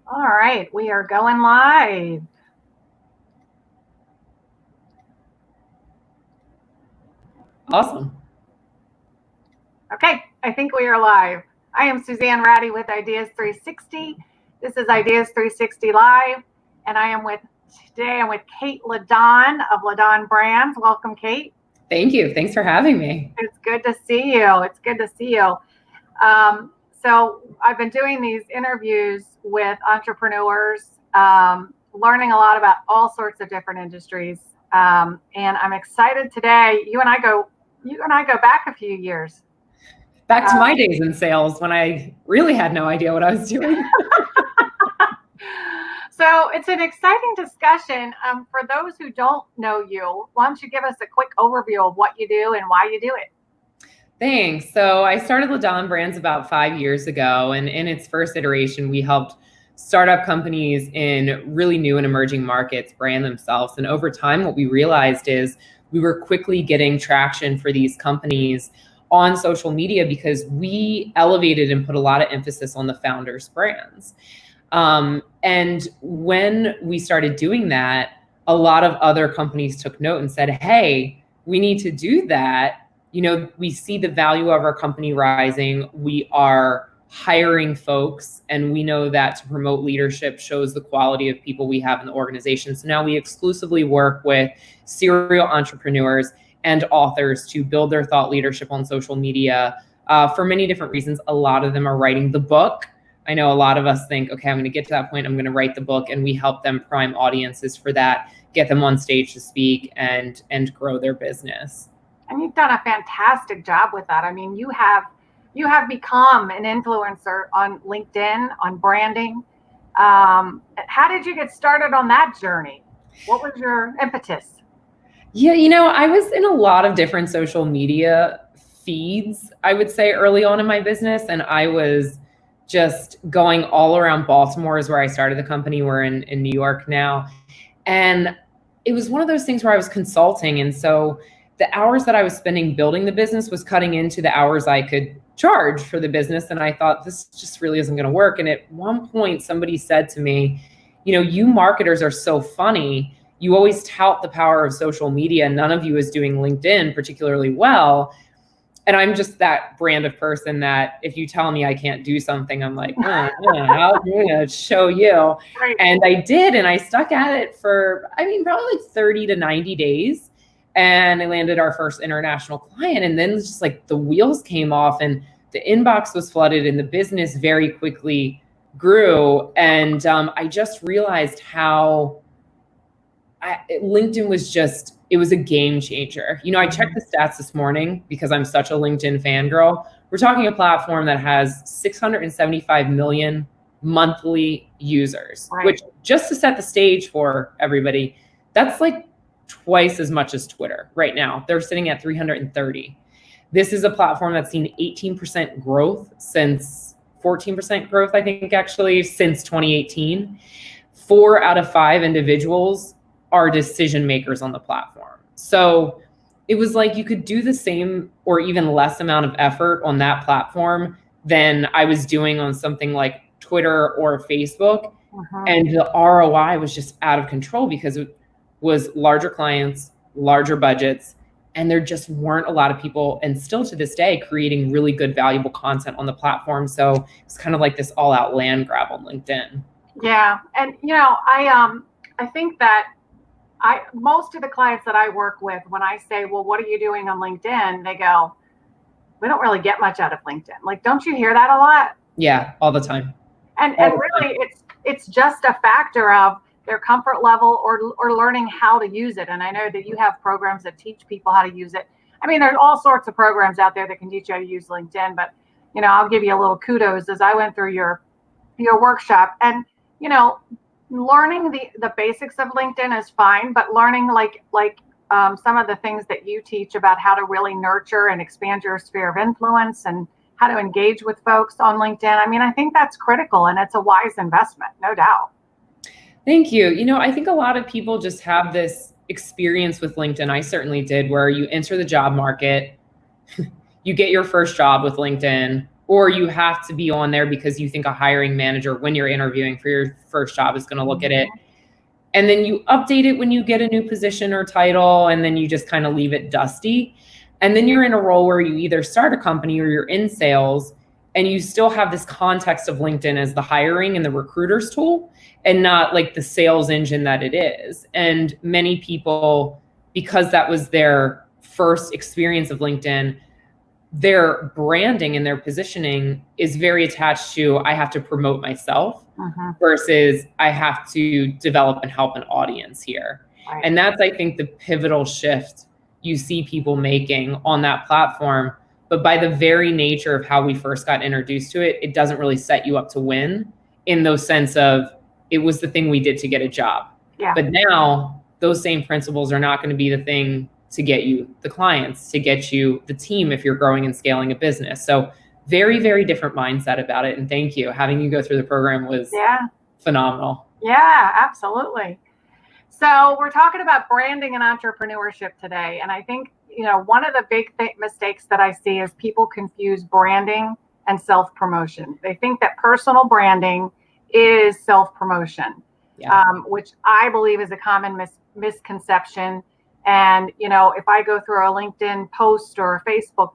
All right, we are going live. Awesome. Okay, I think we are live. I am Suzanne Ratti with Ideas 360. This is Ideas 360 Live, and today I'm with Kait LeDonne of LeDonne Brands. Welcome, Kait. Thank you. Thanks for having me. It's good to see you. So I've been doing these interviews with entrepreneurs, learning a lot about all sorts of different industries. And I'm excited today. You and I go back a few years. Back to my days in sales when I really had no idea what I was doing. So it's an exciting discussion. For those who don't know you, why don't you give us a quick overview of what you do and why you do it? Thanks. So I started LeDonne Brands about 5 years ago, and in its first iteration, we helped startup companies in really new and emerging markets brand themselves. And over time, what we realized is we were quickly getting traction for these companies on social media because we elevated and put a lot of emphasis on the founders' brands. And when we started doing that, a lot of other companies took note and said, hey, we need to do that. You know, we see the value of our company rising. We are hiring folks, and we know that to promote leadership shows the quality of people we have in the organization. So now we exclusively work with serial entrepreneurs and authors to build their thought leadership on social media for many different reasons. A lot of them are writing the book. I know a lot of us think, okay, I'm going to get to that point, I'm going to write the book, and we help them prime audiences for that, get them on stage to speak and grow their business. And you've done a fantastic job with that. I mean, you have become an influencer on LinkedIn, on branding. How did you get started on that journey? What was your impetus? Yeah, I was in a lot of different social media feeds, I would say, early on in my business. And I was just going all around. Baltimore is where I started the company. We're in New York now. And it was one of those things where I was consulting. And so the hours that I was spending building the business was cutting into the hours I could charge for the business. And I thought, this just really isn't going to work. And at one point, somebody said to me, you marketers are so funny. You always tout the power of social media. None of you is doing LinkedIn particularly well. And I'm just that brand of person that if you tell me I can't do something, I'm like, I'm going to show you. Right. And I did. And I stuck at it for, probably like 30 to 90 days. And I landed our first international client. And then just like the wheels came off and the inbox was flooded and the business very quickly grew. And I just realized how LinkedIn was it was a game changer. I checked the stats this morning because I'm such a LinkedIn fangirl. We're talking a platform that has 675 million monthly users, right, which, just to set the stage for everybody, that's like twice as much as Twitter right now. They're sitting at 330. This is a platform that's seen 18% growth since 14% growth, I think, actually, since 2018. 4 out of 5 individuals are decision makers on the platform. So it was like you could do the same or even less amount of effort on that platform than I was doing on something like Twitter or Facebook. And the ROI was just out of control because it was larger clients, larger budgets, and there just weren't a lot of people, and still to this day, creating really good, valuable content on the platform. So it's kind of like this all-out land grab on LinkedIn. Yeah, and I think that most of the clients that I work with, when I say, well, what are you doing on LinkedIn? They go, we don't really get much out of LinkedIn. Like, don't you hear that a lot? Yeah, all the time. And really, it's just a factor of their comfort level or learning how to use it. And I know that you have programs that teach people how to use it. There's all sorts of programs out there that can teach you how to use LinkedIn, but I'll give you a little kudos as I went through your workshop. And learning the basics of LinkedIn is fine, but learning like some of the things that you teach about how to really nurture and expand your sphere of influence and how to engage with folks on LinkedIn. I think that's critical, and it's a wise investment, no doubt. Thank you. I think a lot of people just have this experience with LinkedIn. I certainly did, where you enter the job market, you get your first job with LinkedIn, or you have to be on there because you think a hiring manager, when you're interviewing for your first job, is going to look at it. And then you update it when you get a new position or title, and then you just kind of leave it dusty. And then you're in a role where you either start a company or you're in sales, and you still have this context of LinkedIn as the hiring and the recruiter's tool, and not like the sales engine that it is. And many people, because that was their first experience of LinkedIn, their branding and their positioning is very attached to, I have to promote myself versus I have to develop and help an audience here. Right. And that's, I think, the pivotal shift you see people making on that platform. But by the very nature of how we first got introduced to it, it doesn't really set you up to win in those sense of it was the thing we did to get a job. Yeah. But now those same principles are not going to be the thing to get you the clients, to get you the team if you're growing and scaling a business. So very, very different mindset about it. And thank you. Having you go through the program was phenomenal. Yeah, absolutely. So we're talking about branding and entrepreneurship today. And I think, one of the big mistakes that I see is people confuse branding and self-promotion. They think that personal branding is self-promotion, which I believe is a common misconception. And, if I go through a LinkedIn post or a Facebook,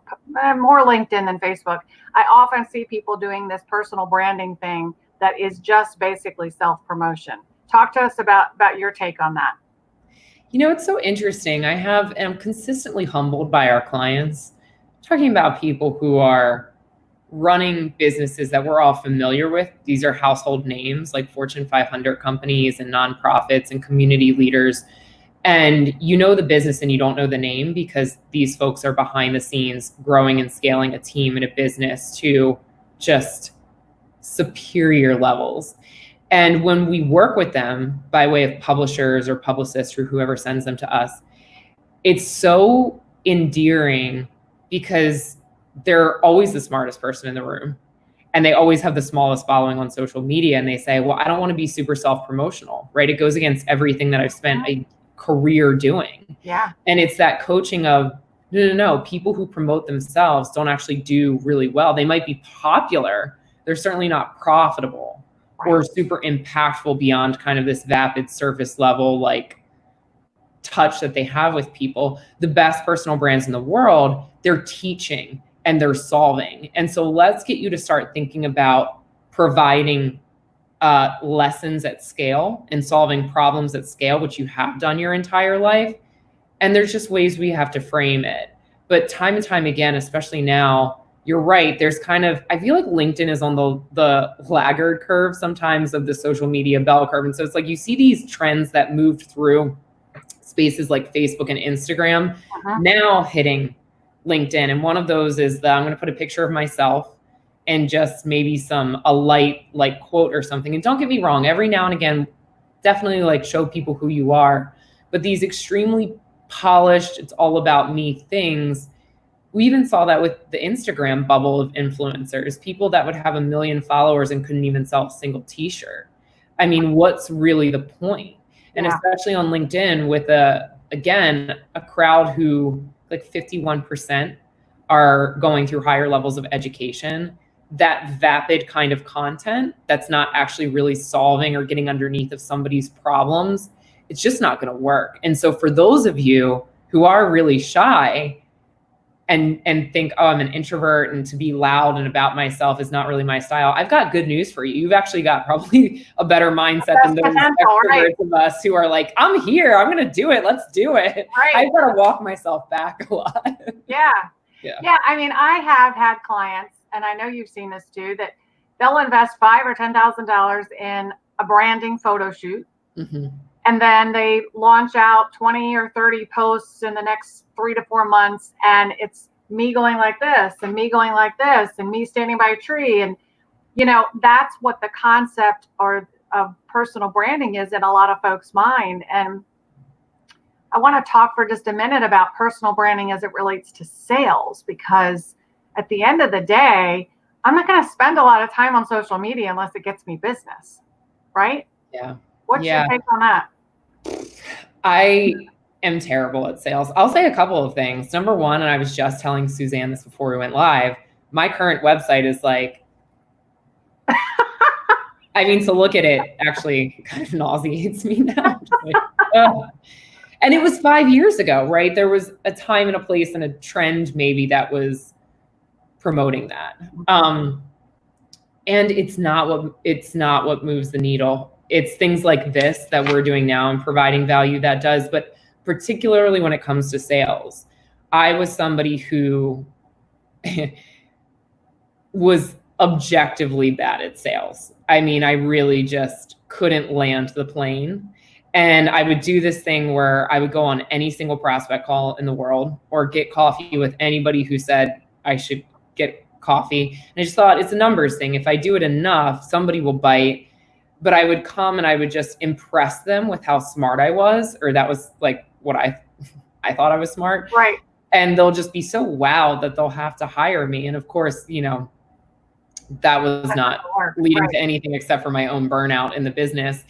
more LinkedIn than Facebook, I often see people doing this personal branding thing that is just basically self-promotion. Talk to us about your take on that. It's so interesting. I'm consistently humbled by our clients, talking about people who are running businesses that we're all familiar with. These are household names like Fortune 500 companies and nonprofits and community leaders. And you know the business and you don't know the name because these folks are behind the scenes growing and scaling a team and a business to just superior levels. And when we work with them by way of publishers or publicists or whoever sends them to us, it's so endearing because they're always the smartest person in the room. And they always have the smallest following on social media. And they say, well, I don't want to be super self-promotional, right? It goes against everything that I've spent a career doing. Yeah. And it's that coaching of, no. People who promote themselves don't actually do really well. They might be popular. They're certainly not profitable or super impactful beyond kind of this vapid surface level, like touch that they have with people. The best personal brands in the world, they're teaching and they're solving. And so let's get you to start thinking about providing lessons at scale and solving problems at scale, which you have done your entire life. And there's just ways we have to frame it. But time and time again, especially now, you're right. There's I feel like LinkedIn is on the laggard curve sometimes of the social media bell curve. And so it's like you see these trends that moved through spaces like Facebook and Instagram now hitting LinkedIn. And one of those is I'm going to put a picture of myself and just maybe a light like quote or something. And don't get me wrong, every now and again, definitely like show people who you are. But these extremely polished, it's all about me things. We even saw that with the Instagram bubble of influencers, people that would have 1 million followers and couldn't even sell a single t-shirt. I mean, what's really the point? And especially on LinkedIn with a crowd who like 51% are going through higher levels of education, that vapid kind of content that's not actually really solving or getting underneath of somebody's problems, it's just not going to work. And so for those of you who are really shy and think, oh, I'm an introvert and to be loud and about myself is not really my style, I've got good news for you. You've actually got probably a better mindset than those extroverts of us who are like, I'm here, I'm going to do it. Let's do it. Right. I've got to walk myself back a lot. Yeah. I mean, I have had clients, and I know you've seen this too, that they'll invest $5,000 or $10,000 in a branding photo shoot. And then they launch out 20 or 30 posts in the next 3 to 4 months. And it's me going like this and me going like this and me standing by a tree. And, that's what the concept of personal branding is in a lot of folks' mind. And I want to talk for just a minute about personal branding as it relates to sales, because at the end of the day, I'm not going to spend a lot of time on social media unless it gets me business. Right? Yeah. What's your take on that? I am terrible at sales. I'll say a couple of things. Number one, and I was just telling Suzanne this before we went live, my current website is like, I mean, to look at it actually kind of nauseates me now. Just like, ugh. And it was 5 years ago, right? There was a time and a place and a trend maybe that was promoting that. And it's not what moves the needle. It's things like this that we're doing now and providing value that does, but particularly when it comes to sales. I was somebody who was objectively bad at sales. I mean, I really just couldn't land the plane. And I would do this thing where I would go on any single prospect call in the world or get coffee with anybody who said I should get coffee. And I just thought it's a numbers thing. If I do it enough, somebody will bite. But I would come and I would just impress them with how smart I was, or that was like what I thought I was smart. Right. And they'll just be so wowed that they'll have to hire me. And of course, you know, that was not leading to anything except for my own burnout in the business.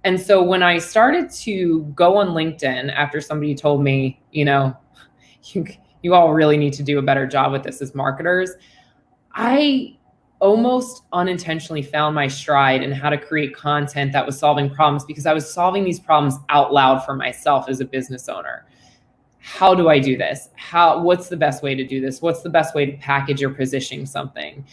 And so when I started to go on LinkedIn after somebody told me, you know, you all really need to do a better job with this as marketers, I almost unintentionally found my stride in how to create content that was solving problems, because I was solving these problems out loud for myself as a business owner. How do I do this? What's the best way to do this? What's the best way to package or position something?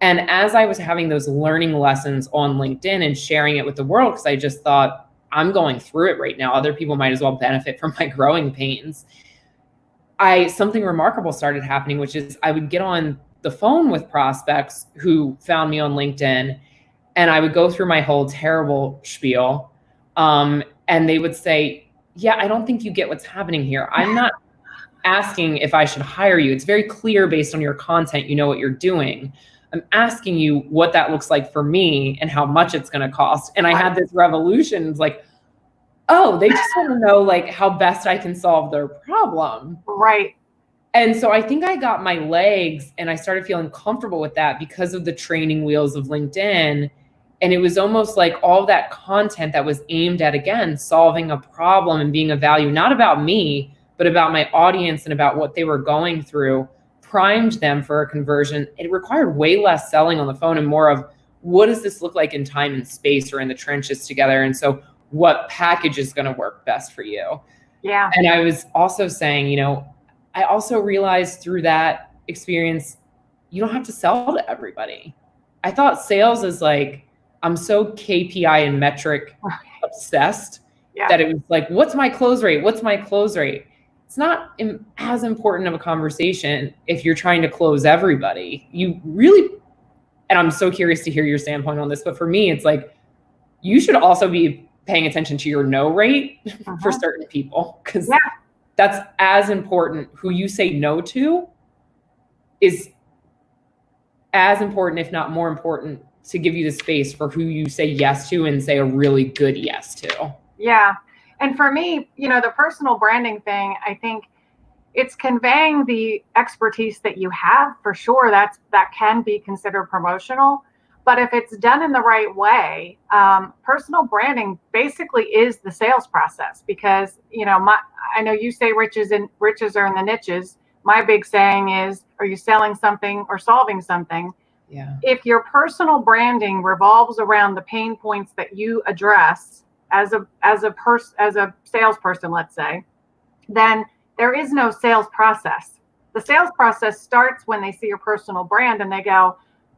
And as I was having those learning lessons on LinkedIn and sharing it with the world, because I just thought, I'm going through it right now, other people might as well benefit from my growing pains. Something remarkable started happening, which is I would get on the phone with prospects who found me on LinkedIn, and I would go through my whole terrible spiel. And they would say, yeah, I don't think you get what's happening here. I'm not asking if I should hire you. It's very clear based on your content, you know what you're doing. I'm asking you what that looks like for me and how much it's going to cost. And I had this revolution. It's like, oh, they just want to know like how best I can solve their problem. Right. And so I think I got my legs and I started feeling comfortable with that because of the training wheels of LinkedIn. And it was almost like all that content that was aimed at, again, solving a problem and being of value, not about me, but about my audience and about what they were going through, primed them for a conversion. It required way less selling on the phone and more of what does this look like in time and space or in the trenches together? And so what package is going to work best for you? Yeah. And I was also saying, you know, I also realized through that experience, you don't have to sell to everybody. I thought sales is like, I'm so KPI and metric obsessed that it was like, what's my close rate? What's my close rate? It's not as important of a conversation if you're trying to close everybody. You really, and I'm so curious to hear your standpoint on this, but for me, it's like, you should also be paying attention to your no rate for certain people, because that's as important. Who you say no to is as important, if not more important, to give you the space for who you say yes to and say a really good yes to. Yeah. And for me, you know, the personal branding thing, I think it's conveying the expertise that you have, for sure. That can be considered promotional. But if it's done in the right way, personal branding basically is the sales process, because, you know, I know you say riches are in the niches. My big saying is, are you selling something or solving something? Yeah. If your personal branding revolves around the pain points that you address as a salesperson, let's say, then there is no sales process. The sales process starts when they see your personal brand and they go,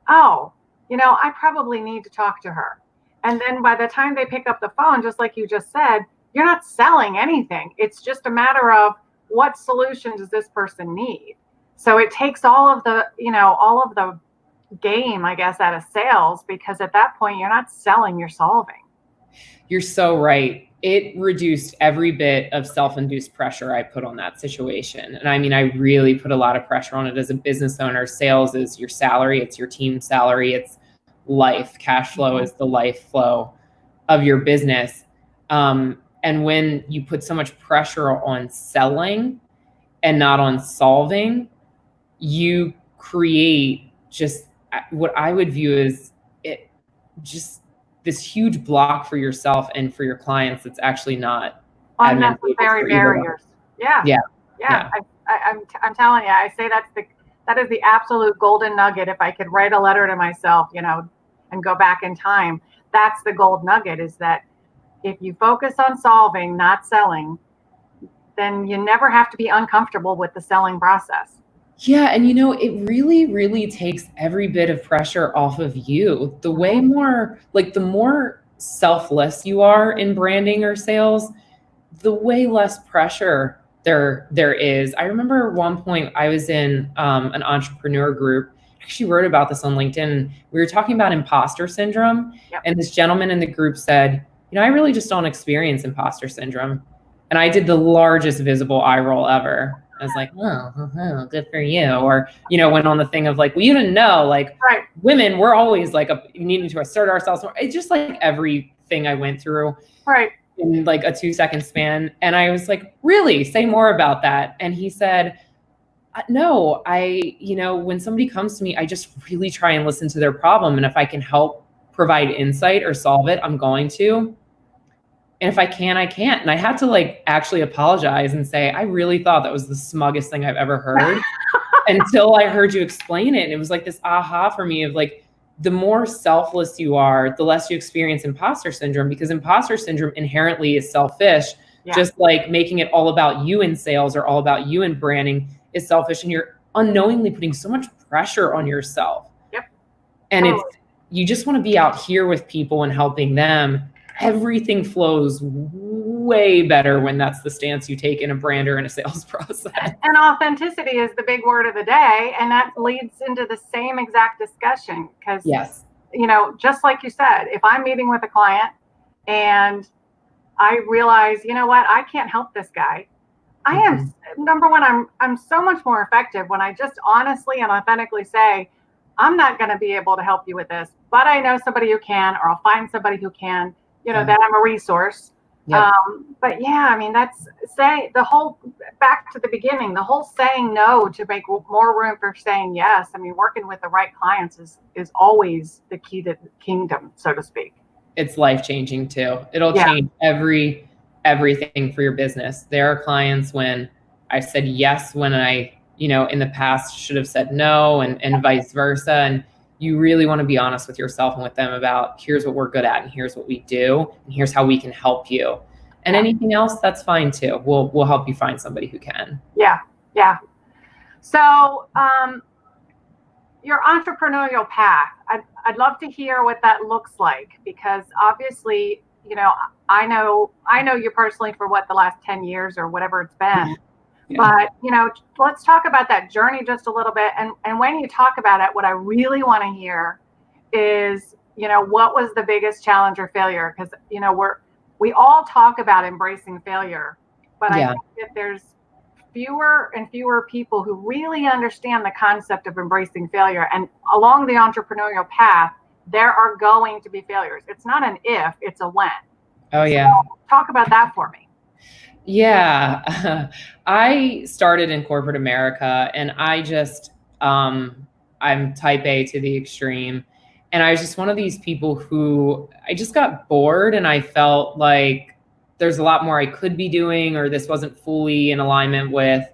oh, you know, I probably need to talk to her. And then by the time they pick up the phone, just like you just said, you're not selling anything. It's just a matter of what solution does this person need? So it takes all of the game, I guess, out of sales, because at that point you're not selling, you're solving. You're so right. It reduced every bit of self-induced pressure I put on that situation. And I mean, I really put a lot of pressure on it as a business owner. Sales is your salary. It's your team's salary. It's life. Cash flow is the life flow of your business. And when you put so much pressure on selling and not on solving, you create just what I would view as just this huge block for yourself and for your clients. It's actually not unnecessary barriers. Yeah. I'm telling you, I say that's that is the absolute golden nugget. If I could write a letter to myself, and go back in time, that's the gold nugget, is that if you focus on solving, not selling, then you never have to be uncomfortable with the selling process. Yeah. And it really, really takes every bit of pressure off of you. The more selfless you are in branding or sales, the way less pressure there is. I remember at one point I was in an entrepreneur group. I actually wrote about this on LinkedIn. We were talking about imposter syndrome. Yep. And this gentleman in the group said, I really just don't experience imposter syndrome. And I did the largest visible eye roll ever. I was like, oh, good for you. Or, went on the thing of like, well, you didn't know, like, right. Women, we're always like needing to assert ourselves more. It's just like everything I went through. Right. In like a 2-second span. And I was like, really? Say more about that. And he said, no, when somebody comes to me, I just really try and listen to their problem. And if I can help provide insight or solve it, I'm going to. And if I can, I can't. And I had to like actually apologize and say, I really thought that was the smuggest thing I've ever heard until I heard you explain it. And it was like this aha for me of like, the more selfless you are, the less you experience imposter syndrome, because imposter syndrome inherently is selfish. Yeah. Just like making it all about you in sales or all about you in branding is selfish. And you're unknowingly putting so much pressure on yourself. Yep. And you just want to be out here with people and helping them. Everything flows way better when that's the stance you take in a brand or in a sales process. And authenticity is the big word of the day. And that leads into the same exact discussion. Because, yes, just like you said, if I'm meeting with a client and I realize, I can't help this guy. I am, number one, I'm so much more effective when I just honestly and authentically say, I'm not going to be able to help you with this, but I know somebody who can, or I'll find somebody who can. That I'm a resource. Yep. But yeah, that's the whole, back to the beginning, the whole saying no to make more room for saying yes. Working with the right clients is always the key to the kingdom, so to speak. It's life-changing too. It'll change everything for your business. There are clients when I said yes, when I, in the past should have said no, and vice versa. And you really want to be honest with yourself and with them about here's what we're good at and here's what we do and here's how we can help you. And anything else, that's fine too. We'll help you find somebody who can. Yeah. Yeah. So your entrepreneurial path, I'd love to hear what that looks like, because obviously, I know you personally for the last 10 years or whatever it's been. Yeah. But, let's talk about that journey just a little bit. And when you talk about it, what I really want to hear is, what was the biggest challenge or failure? Because, we all talk about embracing failure, but I think that there's fewer and fewer people who really understand the concept of embracing failure. And along the entrepreneurial path, there are going to be failures. It's not an if, it's a when. Oh, yeah. So talk about that for me. Yeah, I started in corporate America, and I just, I'm type A to the extreme. And I was just one of these people who I just got bored, and I felt like there's a lot more I could be doing, or this wasn't fully in alignment with,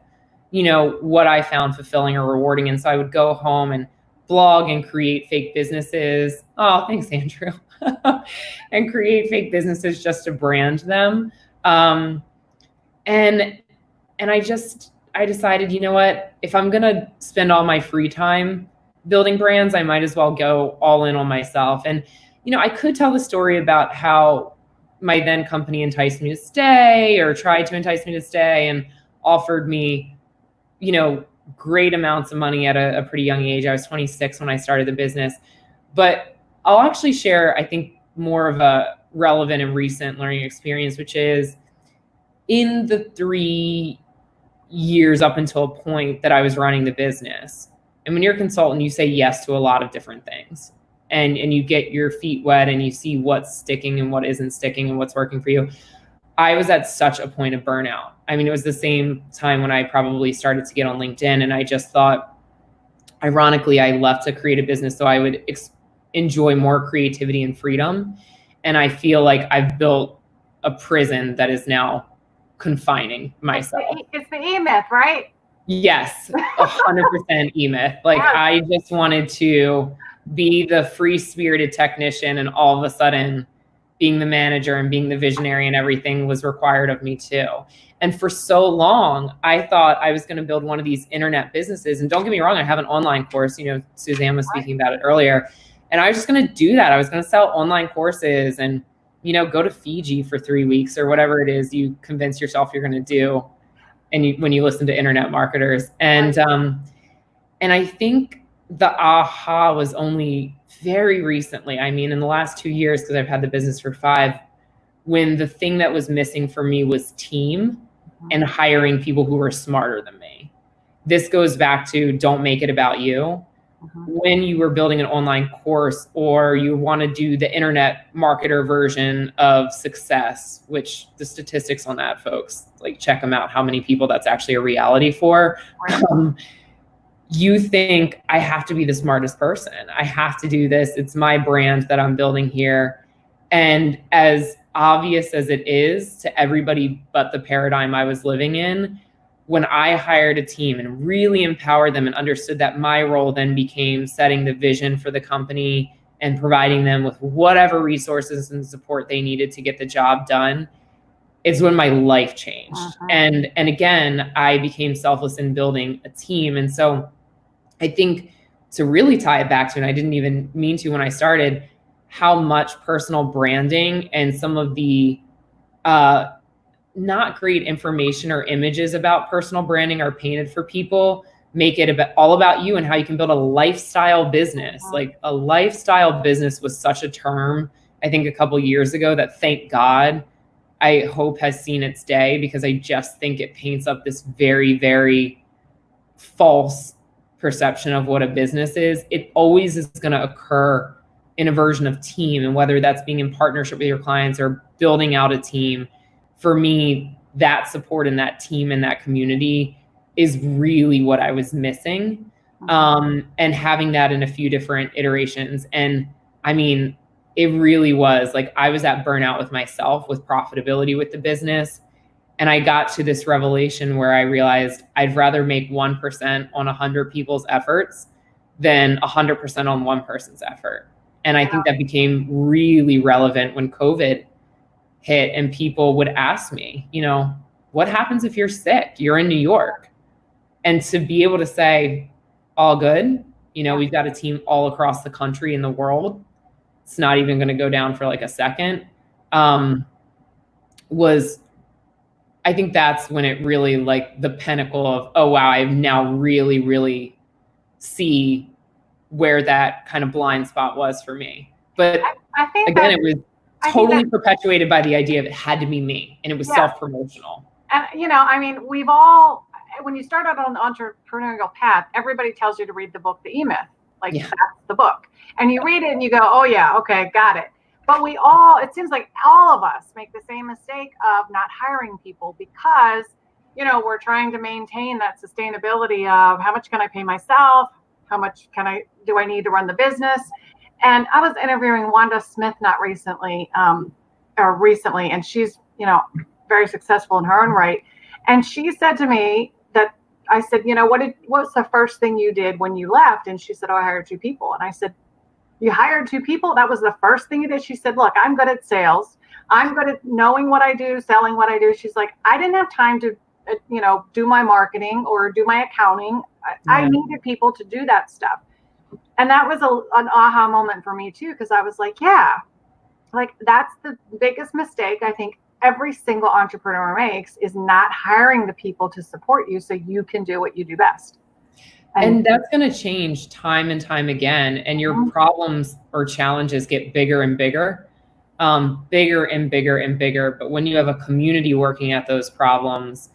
what I found fulfilling or rewarding. And so I would go home and blog and create fake businesses. Oh, thanks, Andrew. And create fake businesses just to brand them. And I decided, if I'm going to spend all my free time building brands, I might as well go all in on myself. And, I could tell the story about how my then company enticed me to stay, or tried to entice me to stay, and offered me, great amounts of money at a pretty young age. I was 26 when I started the business. But I'll actually share, I think, more of a relevant and recent learning experience, which is in the 3 years up until a point that I was running the business. And when you're a consultant, you say yes to a lot of different things, and you get your feet wet and you see what's sticking and what isn't sticking and what's working for you. I was at such a point of burnout. It was the same time when I probably started to get on LinkedIn, and I just thought, ironically, I left to create a business so I would enjoy more creativity and freedom. And I feel like I've built a prison that is now confining myself. It's the E-myth, right? Yes, 100% E-Myth. Like Yes. I just wanted to be the free-spirited technician, and all of a sudden being the manager and being the visionary and everything was required of me too. And for so long, I thought I was going to build one of these internet businesses. And don't get me wrong, I have an online course, Suzanne was speaking about it earlier. And I was just going to do that. I was going to sell online courses and, go to Fiji for 3 weeks or whatever it is you convince yourself you're going to do. And when you listen to internet marketers, and I think the aha was only very recently. I mean, in the last 2 years, because I've had the business for 5, when the thing that was missing for me was team and hiring people who were smarter than me. This goes back to don't make it about you. When you were building an online course or you want to do the internet marketer version of success, which the statistics on that, folks, like check them out, how many people that's actually a reality for. You think I have to be the smartest person. I have to do this. It's my brand that I'm building here. And as obvious as it is to everybody but the paradigm I was living in, when I hired a team and really empowered them and understood that my role then became setting the vision for the company and providing them with whatever resources and support they needed to get the job done, it's when my life changed. And again, I became selfless in building a team. And so I think to really tie it back to, and I didn't even mean to when I started, how much personal branding and some of the not great information or images about personal branding are painted for people, make it all about you and how you can build a lifestyle business. Like a lifestyle business was such a term, I think a couple years ago, that thank God I hope has seen its day, because I just think it paints up this very, very false perception of what a business is. It always is going to occur in a version of team, and whether that's being in partnership with your clients or building out a team. For me, that support and that team and that community is really what I was missing. And having that in a few different iterations. And I mean, it really was like I was at burnout with myself, with profitability with the business. And I got to this revelation where I realized I'd rather make 1% on 100 people's efforts than 100% on one person's effort. And I think that became really relevant when COVID hit and people would ask me, what happens if you're sick? You're in New York. And to be able to say, all good, we've got a team all across the country and the world. It's not even going to go down for like a second. I think that's when it really, like, the pinnacle of, oh wow, I now really, really see where that kind of blind spot was for me. But I think again, it was totally perpetuated by the idea of it had to be me, and it was self-promotional. And we've all, when you start out on the entrepreneurial path, everybody tells you to read the book, The E-Myth. That's the book. And you read it and you go, oh yeah, okay, got it. But it seems like all of us make the same mistake of not hiring people because, we're trying to maintain that sustainability of how much can I pay myself? How much do I need to run the business? And I was interviewing Wanda Smith recently, and she's, very successful in her own right. And she said to me that I said, what's the first thing you did when you left? And she said, oh, I hired 2 people. And I said, you hired 2 people? That was the first thing you did? She said, look, I'm good at sales. I'm good at knowing what I do, selling what I do. She's like, I didn't have time to, do my marketing or do my accounting. I needed people to do that stuff. And that was an aha moment for me too, because I was like, that's the biggest mistake I think every single entrepreneur makes, is not hiring the people to support you so you can do what you do best. And that's going to change time and time again. And your problems or challenges get bigger and bigger, bigger and bigger and bigger. But when you have a community working at those problems,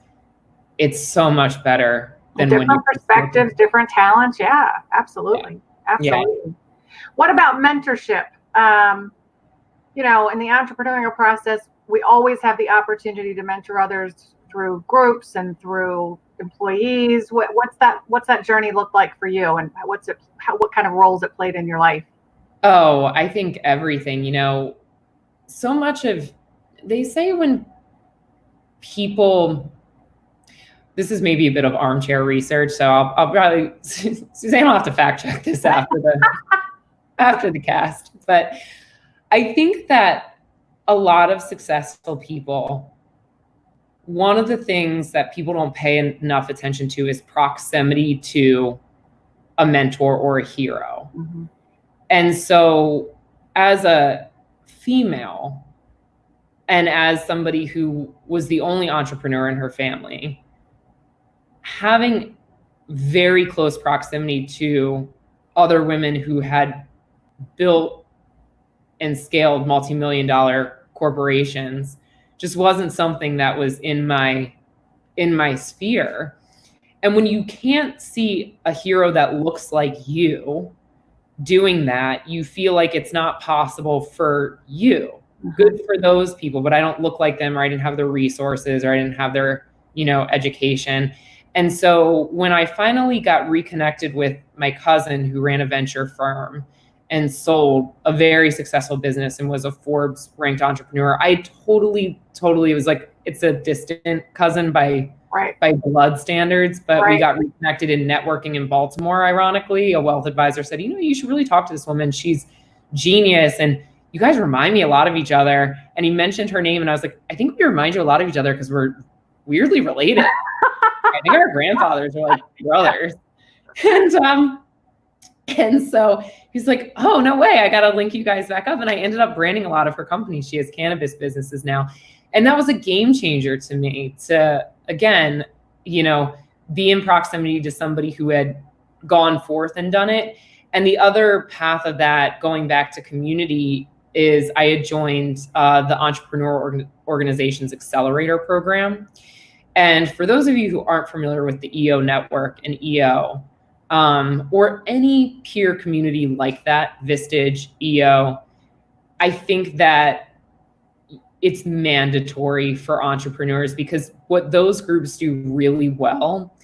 it's so much better than different perspectives, different talents. Yeah, absolutely. Absolutely. Yeah. What about mentorship? In the entrepreneurial process, we always have the opportunity to mentor others through groups and through employees. What's that journey look like for you, and what kind of roles it played in your life? Oh, I think everything. So much of, they say when people, this is maybe a bit of armchair research, so I'll probably, Suzanne will have to fact check this after the cast. But I think that a lot of successful people, one of the things that people don't pay enough attention to is proximity to a mentor or a hero. Mm-hmm. And so as a female, and as somebody who was the only entrepreneur in her family, having very close proximity to other women who had built and scaled multi-million-dollar corporations just wasn't something that was in my sphere. And when you can't see a hero that looks like you doing that, you feel like it's not possible for you. Good for those people, but I don't look like them, or I didn't have the resources, or I didn't have their, education. And so when I finally got reconnected with my cousin who ran a venture firm and sold a very successful business and was a Forbes ranked entrepreneur, I totally was like, it's a distant cousin by blood standards, but we got reconnected in networking in Baltimore. Ironically, a wealth advisor said, you should really talk to this woman. She's genius. And you guys remind me a lot of each other. And he mentioned her name. And I was like, I think we remind you a lot of each other because we're weirdly related. I think our grandfathers are like brothers. And so he's like, oh, no way. I got to link you guys back up. And I ended up branding a lot of her companies. She has cannabis businesses now. And that was a game changer to me to, again, be in proximity to somebody who had gone forth and done it. And the other path of that, going back to community, is I had joined the Entrepreneurial Organizations Accelerator Program. And for those of you who aren't familiar with the EO network and EO, or any peer community like that, Vistage, EO, I think that it's mandatory for entrepreneurs, because what those groups do really well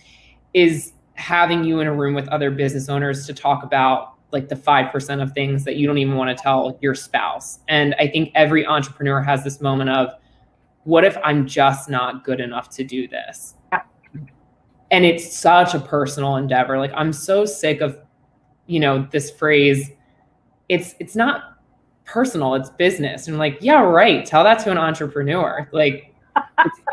is having you in a room with other business owners to talk about like the 5% of things that you don't even want to tell your spouse. And I think every entrepreneur has this moment of, what if I'm just not good enough to do this? Yeah. And it's such a personal endeavor. Like, I'm so sick of, this phrase, it's not personal, it's business. And I'm like, yeah, right. Tell that to an entrepreneur. Like,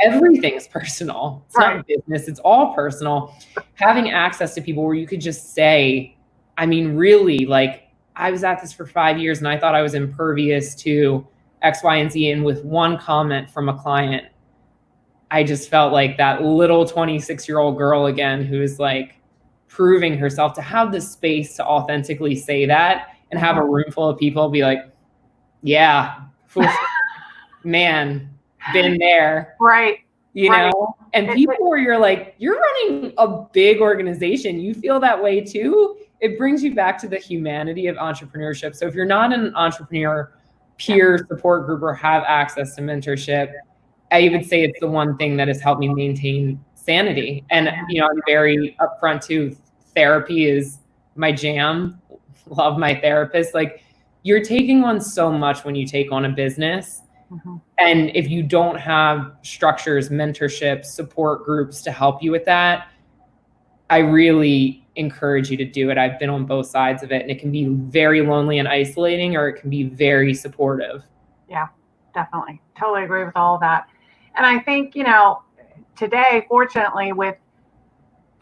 everything's personal. It's not business. It's all personal. Having access to people where you could just say, really, like, I was at this for 5 years and I thought I was impervious to X, Y, and Z. And with one comment from a client, I just felt like that little 26-year-old girl again, who is like proving herself, to have the space to authentically say that and have a room full of people be like, yeah, man, been there. Right. And people where you're like, you're running a big organization, you feel that way too. It brings you back to the humanity of entrepreneurship. So if you're not in an entrepreneur peer support group or have access to mentorship, I would say it's the one thing that has helped me maintain sanity. And, I'm very upfront too. Therapy is my jam. Love my therapist. Like, you're taking on so much when you take on a business. Mm-hmm. And if you don't have structures, mentorship, support groups to help you with that, I really encourage you to do it. I've been on both sides of it, and it can be very lonely and isolating, or it can be very supportive. Yeah, definitely. Totally agree with all of that. And I think, today, fortunately with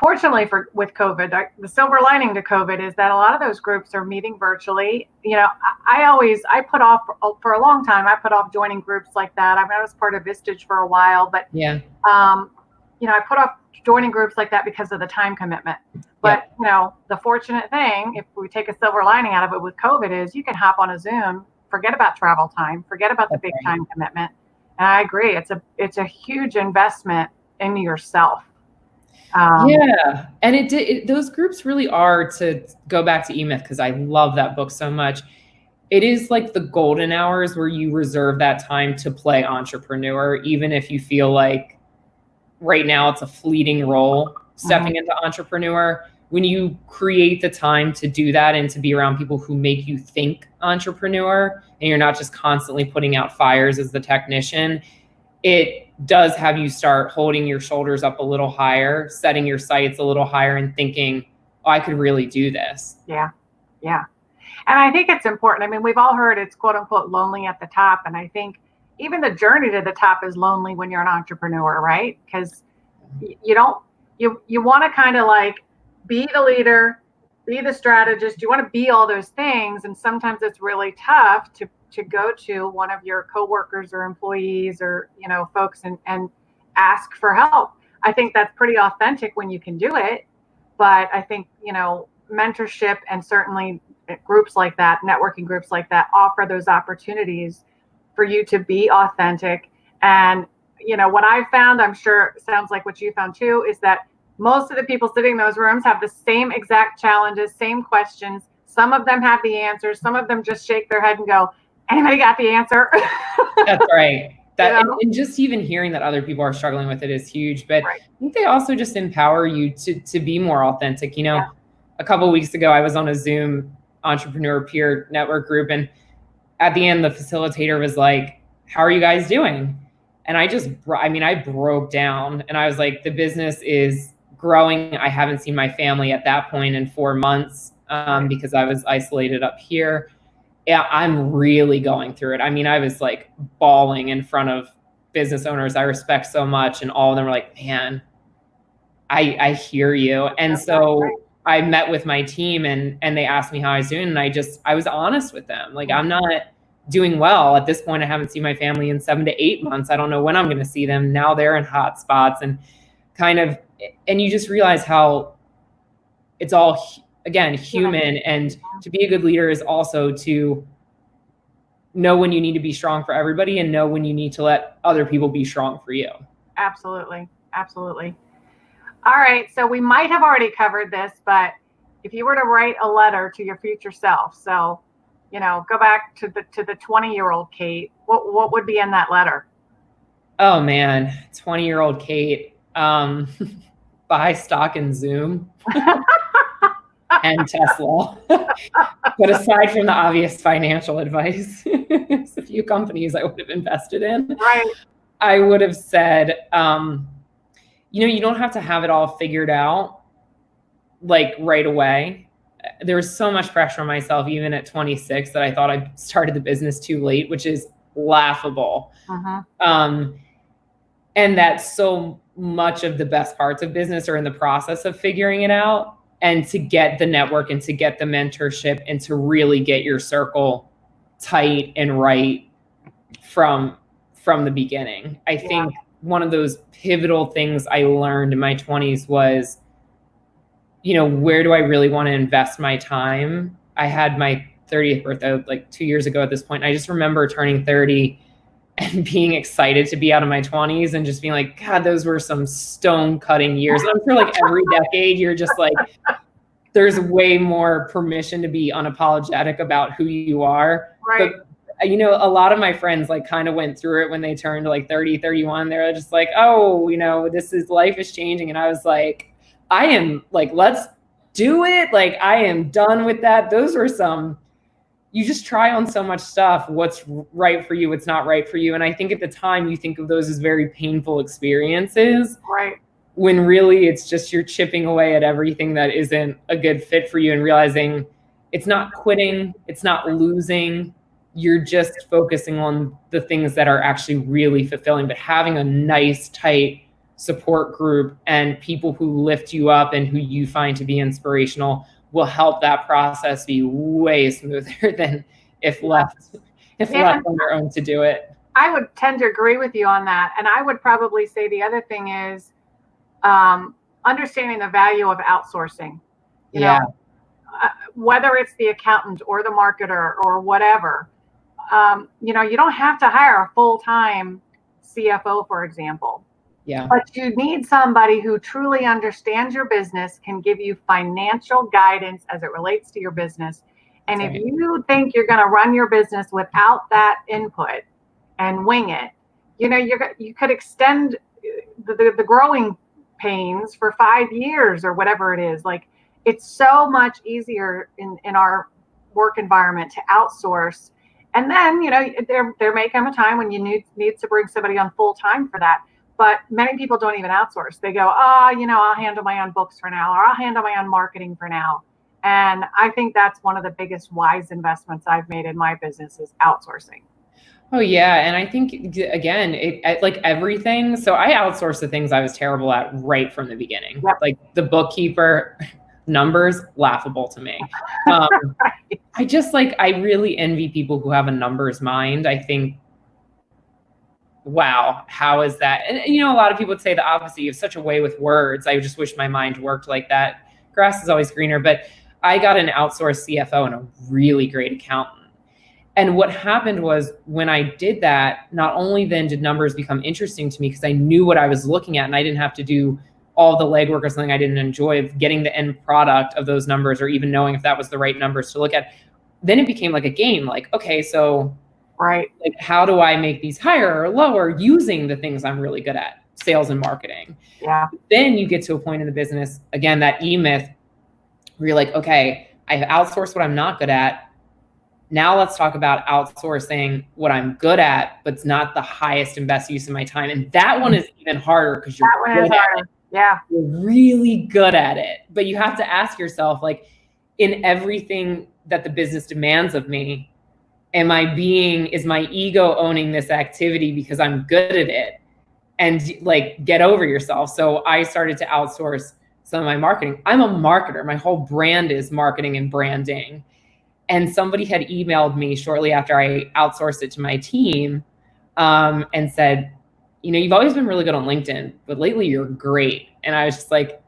COVID, the silver lining to COVID is that a lot of those groups are meeting virtually. I put off for a long time. I put off joining groups like that. I was part of Vistage for a while, but I put off joining groups like that because of the time commitment. But the fortunate thing, if we take a silver lining out of it with COVID, is you can hop on a Zoom, forget about travel time, forget about the big time commitment. And I agree, it's a huge investment in yourself. And those groups really are, to go back to E-Myth, because I love that book so much. It is like the golden hours where you reserve that time to play entrepreneur, even if you feel like right now it's a fleeting role stepping into entrepreneur. When you create the time to do that and to be around people who make you think entrepreneur, and you're not just constantly putting out fires as the technician, it does have you start holding your shoulders up a little higher, setting your sights a little higher, and thinking, oh, I could really do this. Yeah. Yeah. And I think it's important. I mean, we've all heard it's quote unquote lonely at the top. And I think even the journey to the top is lonely when you're an entrepreneur, right? Because you want to kind of like be the leader, be the strategist. You want to be all those things. And sometimes it's really tough to go to one of your coworkers or employees or, folks and ask for help. I think that's pretty authentic when you can do it. But I think, mentorship and certainly groups like that, networking groups like that, offer those opportunities for you to be authentic. And, what I found, I'm sure it sounds like what you found too, is that most of the people sitting in those rooms have the same exact challenges, same questions. Some of them have the answers. Some of them just shake their head and go, anybody got the answer? That's right. And just even hearing that other people are struggling with it is huge. But right. I think they also just empower you to be more authentic. Yeah. A couple of weeks ago, I was on a Zoom entrepreneur peer network group. And at the end, the facilitator was like, how are you guys doing? And I broke down and I was like, the business is growing. I haven't seen my family at that point in 4 months because I was isolated up here. Yeah, I'm really going through it. I mean, I was like bawling in front of business owners I respect so much. And all of them were like, man, I hear you. And so I met with my team and they asked me how I was doing. And I was honest with them. Like, I'm not doing well at this point. I haven't seen my family in 7 to 8 months. I don't know when I'm going to see them. Now they're in hot spots and you just realize how it's all, again, human. And to be a good leader is also to know when you need to be strong for everybody and know when you need to let other people be strong for you. Absolutely. Absolutely. All right. So we might have already covered this, but if you were to write a letter to your future self, so, go back to the 20-year-old Kait, what would be in that letter? Oh man, 20-year-old Kait, buy stock in Zoom and Tesla. But aside from the obvious financial advice, there's a few companies I would have invested in. Right. I would have said, you don't have to have it all figured out like right away. There was so much pressure on myself, even at 26, that I thought I started the business too late, which is laughable. And that so much of the best parts of business are in the process of figuring it out, and to get the network and to get the mentorship and to really get your circle tight and right from the beginning. I think one of those pivotal things I learned in my 20s was, where do I really want to invest my time? I had my 30th birthday like 2 years ago at this point. I just remember turning 30 and being excited to be out of my 20s and just being like, God, those were some stone cutting years. And I'm sure like every decade, you're just like, there's way more permission to be unapologetic about who you are. Right. But, a lot of my friends like kind of went through it when they turned like 30, 31. They're just like, oh, life is changing. And I was like, I am like, let's do it. Like, I am done with that. Those were you just try on so much stuff. What's right for you, what's not right for you. And I think at the time you think of those as very painful experiences. Right. When really it's just you're chipping away at everything that isn't a good fit for you and realizing it's not quitting, it's not losing. You're just focusing on the things that are actually really fulfilling, but having a nice, tight support group and people who lift you up and who you find to be inspirational will help that process be way smoother than if left on their own to do it. I would tend to agree with you on that. And I would probably say the other thing is understanding the value of outsourcing. You know, whether it's the accountant or the marketer or whatever, you don't have to hire a full-time CFO, for example. Yeah. But you need somebody who truly understands your business, can give you financial guidance as it relates to your business. And if you think you're going to run your business without that input and wing it, you could extend the growing pains for 5 years or whatever it is. Like, it's so much easier in our work environment to outsource And then, there may come a time when you need to bring somebody on full time for that. But many people don't even outsource. They go, I'll handle my own books for now, or I'll handle my own marketing for now. And I think that's one of the biggest wise investments I've made in my business is outsourcing. Oh yeah. And I think again, like everything. So I outsourced the things I was terrible at right from the beginning. Yep. Like the bookkeeper, numbers, laughable to me. Right. I really envy people who have a numbers mind. I think, wow, how is that? And a lot of people would say the opposite. You have such a way with words. I just wish my mind worked like that. Grass is always greener. But I got an outsourced CFO and a really great accountant. And what happened was when I did that, not only then did numbers become interesting to me because I knew what I was looking at and I didn't have to do all the legwork or something I didn't enjoy of getting the end product of those numbers or even knowing if that was the right numbers to look at. Then it became like a game. Like, okay, so right, like, how do I make these higher or lower using the things I'm really good at, sales and marketing? Yeah. Then you get to a point in the business, again, that E-myth, where you're like, okay, I've outsourced what I'm not good at. Now let's talk about outsourcing what I'm good at, but it's not the highest and best use of my time. And that one is even harder because you're good at it. Yeah. You're really good at it. But you have to ask yourself, like, in everything that the business demands of me, is my ego owning this activity because I'm good at it? And like, get over yourself. So I started to outsource some of my marketing. I'm a marketer. My whole brand is marketing and branding. And somebody had emailed me shortly after I outsourced it to my team and said, you've always been really good on LinkedIn, but lately you're great. And I was just like,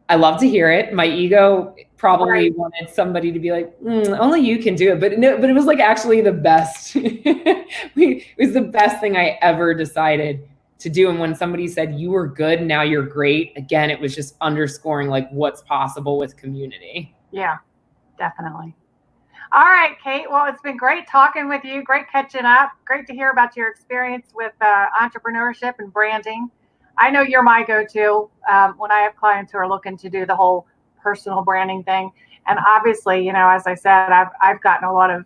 I love to hear it. My ego probably wanted somebody to be like, only you can do it. But no, but it was like actually the best. It was the best thing I ever decided to do. And when somebody said you were good, now you're great, again, it was just underscoring like what's possible with community. Yeah. Definitely. All right, Kait. Well, it's been great talking with you. Great catching up. Great to hear about your experience with entrepreneurship and branding. I know you're my go-to when I have clients who are looking to do the whole personal branding thing. And obviously, as I said, I've gotten a lot of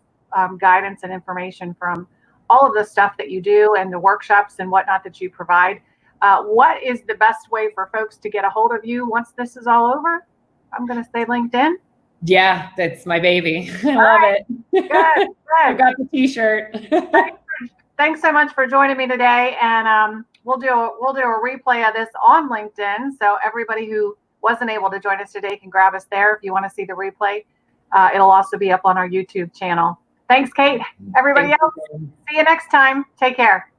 guidance and information from all of the stuff that you do and the workshops and whatnot that you provide. What is the best way for folks to get a hold of you once this is all over? I'm going to say LinkedIn. Yeah, that's my baby. I love it. Good. I got the t-shirt. Thanks so much for joining me today. And we'll do a replay of this on LinkedIn. So everybody who wasn't able to join us today can grab us there if you want to see the replay. It'll also be up on our YouTube channel. Thanks, Kait. Everybody else, see you next time. Take care.